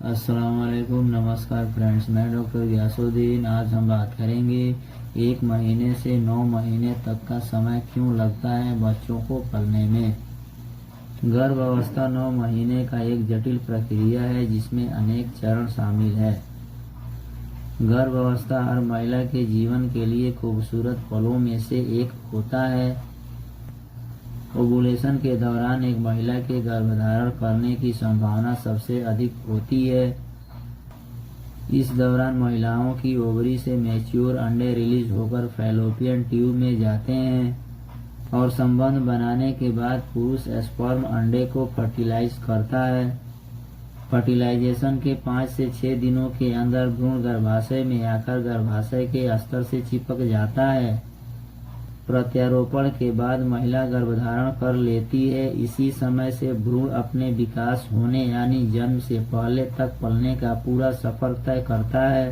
अस्सलाम वालेकुम, नमस्कार फ्रेंड्स। मैं डॉक्टर गयासुद्दीन। आज हम बात करेंगे 1 महीने से 9 महीने तक का समय क्यों लगता है बच्चों को पलने में। गर्भ अवस्था 9 महीने का एक जटिल प्रक्रिया है जिसमें अनेक चरण शामिल है। गर्भ अवस्था हर महिला के जीवन के लिए खूबसूरत पलों में से एक होता है। ओवुलेशन के दौरान एक महिला के गर्भधारण करने की संभावना सबसे अधिक होती है। इस दौरान महिलाओं की ओवरी से मैच्योर अंडे रिलीज होकर फैलोपियन ट्यूब में जाते हैं और संबंध बनाने के बाद पुरुष स्पर्म अंडे को फर्टिलाइज करता है। फर्टिलाइजेशन के 5 से 6 दिनों के अंदर भ्रूण गर्भाशय में आकर गर्भाशय के स्तर से चिपक जाता है। प्रत्यारोपण के बाद महिला गर्भधारण कर लेती है। इसी समय से भ्रूण अपने विकास होने यानी जन्म से पहले तक पलने का पूरा सफर तय करता है।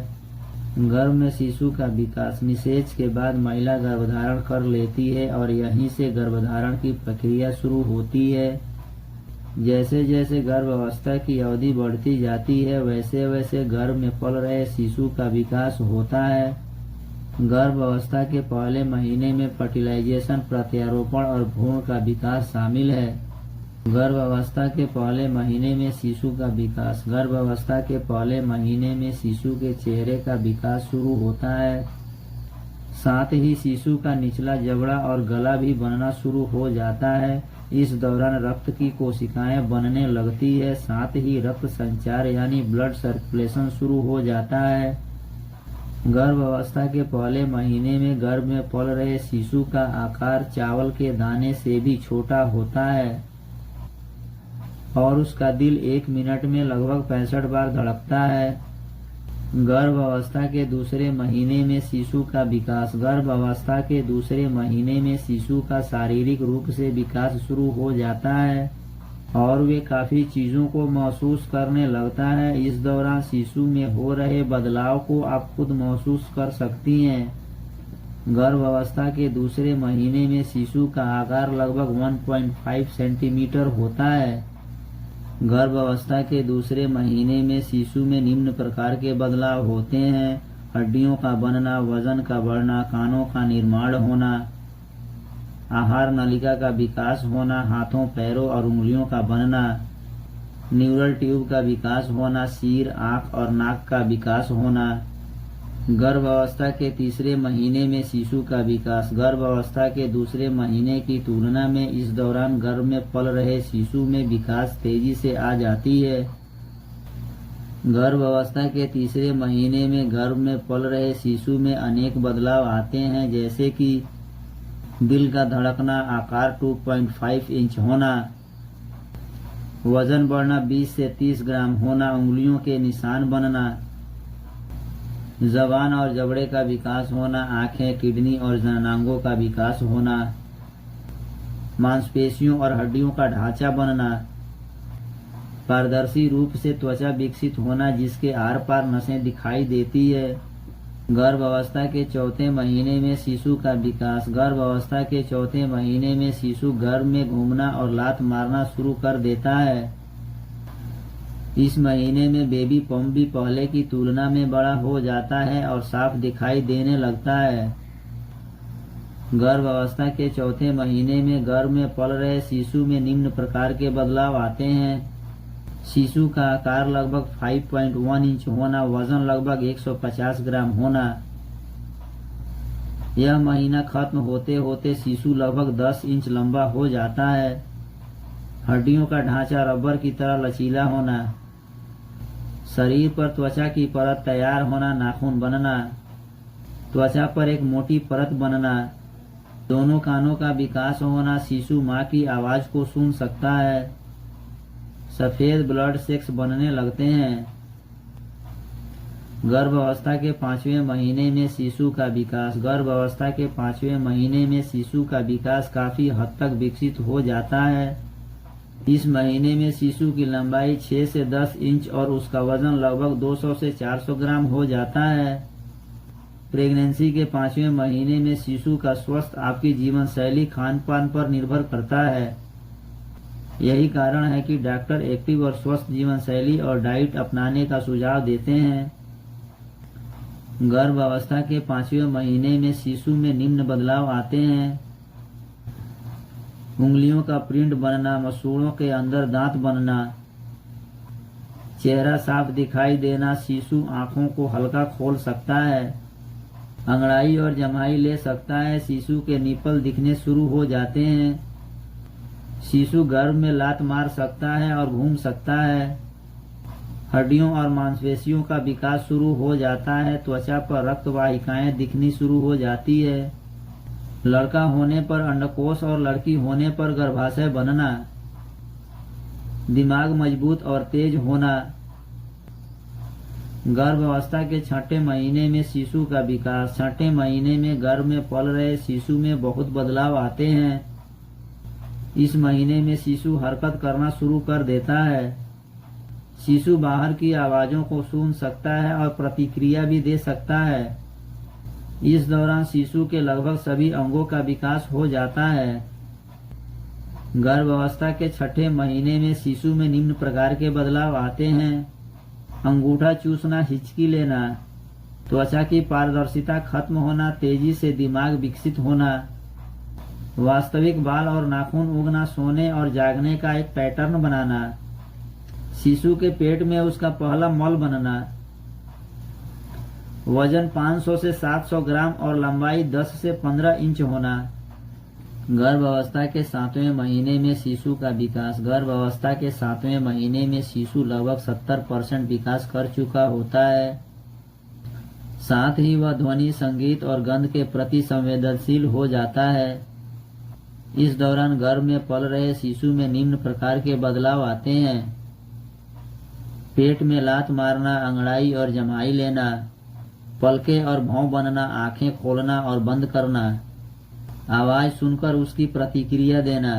गर्भ में शिशु का विकास निषेच के बाद महिला गर्भधारण कर लेती है और यहीं से गर्भधारण की प्रक्रिया शुरू होती है। जैसे जैसे गर्भ अवस्था की अवधि बढ़ती जाती है वैसे वैसे गर्भ में पल रहे शिशु का विकास होता है। गर्भ अवस्था के पहले महीने में फर्टिलाइजेशन, प्रत्यारोपण और भ्रूण का विकास शामिल है। गर्भ अवस्था के पहले महीने में शिशु का विकास। गर्भ अवस्था के पहले महीने में शिशु के चेहरे का विकास शुरू होता है। साथ ही शिशु का निचला जबड़ा और गला भी बनना शुरू हो जाता है। इस दौरान रक्त की कोशिकाएं बनने लगती है। साथ ही रक्त संचार यानी ब्लड सर्कुलेशन शुरू हो जाता है। गर्भ अवस्था के पहले महीने में गर्भ में पल रहे शिशु का आकार चावल के दाने से भी छोटा होता है और उसका दिल 1 मिनट में लगभग 65 बार धड़कता है। गर्भ अवस्था के दूसरे महीने में शिशु का विकास। गर्भ अवस्था के दूसरे महीने में शिशु का शारीरिक रूप से विकास शुरू हो जाता है और वे काफी चीजों को महसूस करने लगता है। इस दौरान शिशु में हो रहे बदलाव को आप खुद महसूस कर सकती हैं। गर्भ अवस्था के दूसरे महीने में शिशु का आकार लगभग 1.5 सेंटीमीटर होता है। गर्भ अवस्था के दूसरे महीने में शिशु में निम्न प्रकार के बदलाव होते हैं: हड्डियों का बनना, वजन का बढ़ना, कानों का निर्माण होना, आहार नलिका का विकास होना, हाथों, पैरों और उंगलियों का बनना, न्यूरल ट्यूब का विकास होना, सिर, आंख और नाक का विकास होना। गर्भ अवस्था के तीसरे महीने में शिशु का विकास। गर्भ अवस्था के दूसरे महीने की तुलना में इस दौरान गर्भ में पल रहे शिशु में विकास तेजी से आ जाती है। गर्भ अवस्था के तीसरे महीने में गर्भ में पल रहे शिशु में अनेक बदलाव आते हैं, जैसे कि दिल का धड़कना, आकार 2.5 इंच होना, वजन बढ़ना 20 से 30 ग्राम होना, उंगलियों के निशान बनना, जबान और जबड़े का विकास होना, आंखें, किडनी और जननांगों का विकास होना, मांसपेशियों और हड्डियों का ढांचा बनना, पारदर्शी रूप से त्वचा विकसित होना जिसके आर पार नसें दिखाई देती है। गर्भ अवस्था के चौथे महीने में शिशु का विकास। गर्भ अवस्था के चौथे महीने में शिशु गर्भ में घूमना और लात मारना शुरू कर देता है। इस महीने में बेबी पम्प भी पहले की तुलना में बड़ा हो जाता है और साफ दिखाई देने लगता है। गर्भ अवस्था के चौथे महीने में गर्भ में पल रहे शिशु में निम्न प्रकार के बदलाव आते हैं: शिशु का आकार लगभग 5.1 इंच होना, वजन लगभग 150 ग्राम होना। यह महीना खत्म होते होते शिशु लगभग 10 इंच लंबा हो जाता है। हड्डियों का ढांचा रबर की तरह लचीला होना, शरीर पर त्वचा की परत तैयार होना, नाखून बनना, त्वचा पर एक मोटी परत बनना, दोनों कानों का विकास होना, शिशु माँ की आवाज को सुन सकता है, सफेद ब्लड सेल्स बनने लगते हैं। गर्भ अवस्था के 5वें महीने में शिशु का विकास। गर्भ अवस्था के 5वें महीने में शिशु का विकास काफी हद तक विकसित हो जाता है। इस महीने में शिशु की लंबाई 6 से 10 इंच और उसका वजन लगभग 200 से 400 ग्राम हो जाता है। प्रेगनेंसी के 5वें महीने में शिशु का स्वास्थ्य आपकी जीवन शैली, खान पान पर निर्भर करता है। यही कारण है कि डॉक्टर एक्टिव और स्वस्थ जीवन शैली और डाइट अपनाने का सुझाव देते हैं। गर्भावस्था के 5वें महीने में शिशु में निम्न बदलाव आते हैं। उंगलियों का प्रिंट बनना, मसूड़ों के अंदर दांत बनना, चेहरा साफ दिखाई देना, शिशु आंखों को हल्का खोल सकता है, अंगड़ाई और जमाई ले सकता है, शिशु के निपल दिखने शुरू हो जाते हैं, शिशु गर्भ में लात मार सकता है और घूम सकता है, हड्डियों और मांसपेशियों का विकास शुरू हो जाता है, त्वचा पर रक्त वाहिकाएं दिखनी शुरू हो जाती है, लड़का होने पर अंडकोश और लड़की होने पर गर्भाशय बनना, दिमाग मजबूत और तेज होना। गर्भावस्था के 6ठे महीने में शिशु का विकास। 6ठे महीने में गर्भ में पल रहे शिशु में बहुत बदलाव आते हैं। इस महीने में शिशु हरकत करना शुरू कर देता है। शिशु बाहर की आवाजों को सुन सकता है और प्रतिक्रिया भी दे सकता है। इस दौरान शिशु के लगभग सभी अंगों का विकास हो जाता है। गर्भावस्था के 6ठे महीने में शिशु में निम्न प्रकार के बदलाव आते हैं। अंगूठा चूसना, हिचकी लेना, त्वचा की पारदर्शिता खत्म होना, तेजी से दिमाग विकसित होना, वास्तविक बाल और नाखून उगना, सोने और जागने का एक पैटर्न बनाना, शिशु के पेट में उसका पहला मल बनना, वजन 500 से 700 ग्राम और लंबाई 10 से 15 इंच होना। गर्भावस्था के 7वें महीने में शिशु का विकास। गर्भावस्था के 7वें महीने में शिशु लगभग 70% विकास कर चुका होता है। साथ ही वह ध्वनि, संगीत और गंध के प्रति संवेदनशील हो जाता है। इस दौरान गर्भ में पल रहे शिशु में निम्न प्रकार के बदलाव आते हैं। पेट में लात मारना, अंगड़ाई और जमाई लेना, पलकें और भौं बनना, आंखें खोलना और बंद करना, आवाज सुनकर उसकी प्रतिक्रिया देना।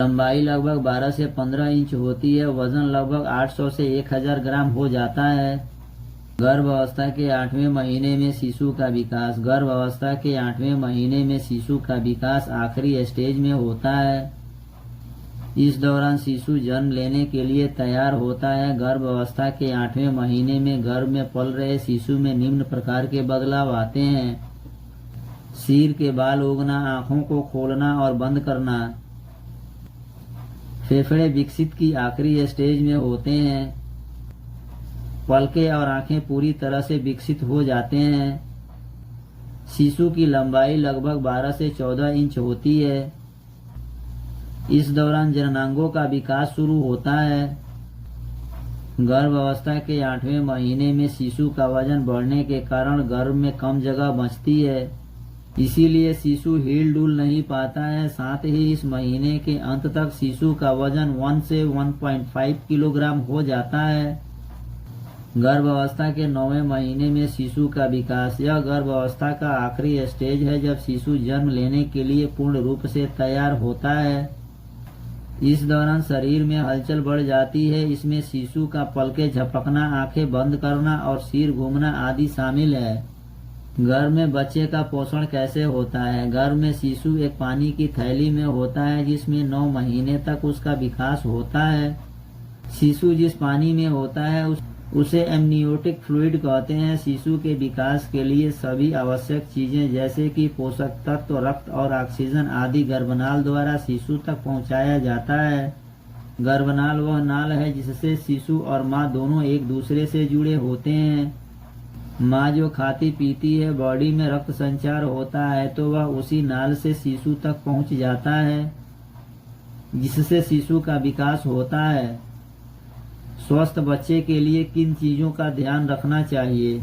लंबाई लगभग 12 से 15 इंच होती है। वजन लगभग 800 से 1000 ग्राम हो जाता है। गर्भावस्था के 8वें महीने में शिशु का विकास। गर्भावस्था के 8वें महीने में शिशु का विकास आखिरी स्टेज में होता है। इस दौरान शिशु जन्म लेने के लिए तैयार होता है। गर्भावस्था के 8वें महीने में गर्भ में पल रहे शिशु में निम्न प्रकार के बदलाव आते हैं। सिर के बाल उगना, आंखों को खोलना और बंद करना। फेफड़े विकसित की आखिरी स्टेज में होते हैं। पलकें और आंखें पूरी तरह से विकसित हो जाते हैं। शिशु की लंबाई लगभग 12 से 14 इंच होती है। इस दौरान जननांगों का विकास शुरू होता है। गर्भावस्था के 8वें महीने में शिशु का वजन बढ़ने के कारण गर्भ में कम जगह बचती है, इसीलिए शिशु हिल डुल नहीं पाता है। साथ ही इस महीने के अंत तक शिशु का वजन 1 से 1.5 किलोग्राम हो जाता है। गर्भावस्था के 9वें महीने में शिशु का विकास। यह गर्भावस्था का आखिरी स्टेज है जब शिशु जन्म लेने के लिए पूर्ण रूप से तैयार होता है। इस दौरान शरीर में हलचल बढ़ जाती है। इसमें शिशु का पलकें झपकना, आंखें बंद करना और सिर घूमना आदि शामिल है। गर्भ में बच्चे का पोषण कैसे होता है? गर्भ में शिशु एक पानी की थैली में होता है जिसमें 9 महीने तक उसका विकास होता है। शिशु जिस पानी में होता है उसे एमनियोटिक फ्लूइड कहते हैं। शिशु के विकास के लिए सभी आवश्यक चीजें जैसे कि पोषक तत्व, रक्त और ऑक्सीजन आदि गर्भनाल द्वारा शिशु तक पहुंचाया जाता है। गर्भनाल वह नाल है जिससे शिशु और माँ दोनों एक दूसरे से जुड़े होते हैं। माँ जो खाती पीती है, बॉडी में रक्त संचार होता है तो वह उसी नाल से शिशु तक पहुंच जाता है जिससे शिशु का विकास होता है। स्वस्थ बच्चे के लिए किन चीजों का ध्यान रखना चाहिए?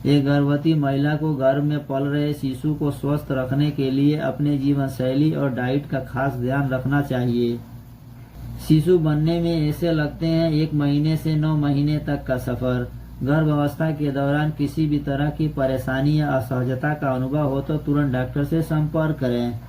एक गर्भवती महिला को गर्भ में पल रहे शिशु को स्वस्थ रखने के लिए अपने जीवन शैली और डाइट का खास ध्यान रखना चाहिए। शिशु बनने में ऐसे लगते हैं 1 महीने से 9 महीने तक का सफर। गर्भावस्था के दौरान किसी भी तरह की परेशानी या असहजता का अनुभव हो तो तुरंत डॉक्टर से संपर्क करें।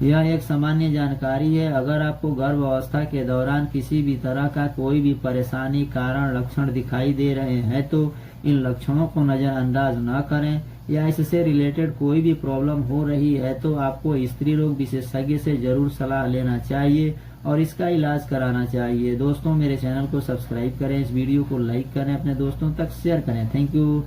यह एक सामान्य जानकारी है। अगर आपको गर्भावस्था के दौरान किसी भी तरह का कोई भी परेशानी, कारण, लक्षण दिखाई दे रहे हैं तो इन लक्षणों को नजरअंदाज न करें। या इससे रिलेटेड कोई भी प्रॉब्लम हो रही है तो आपको स्त्री रोग विशेषज्ञ से जरूर सलाह लेना चाहिए और इसका इलाज कराना चाहिए। दोस्तों मेरे चैनल को सब्सक्राइब करें, इस वीडियो को लाइक करें, अपने दोस्तों तक शेयर करें। Thank you.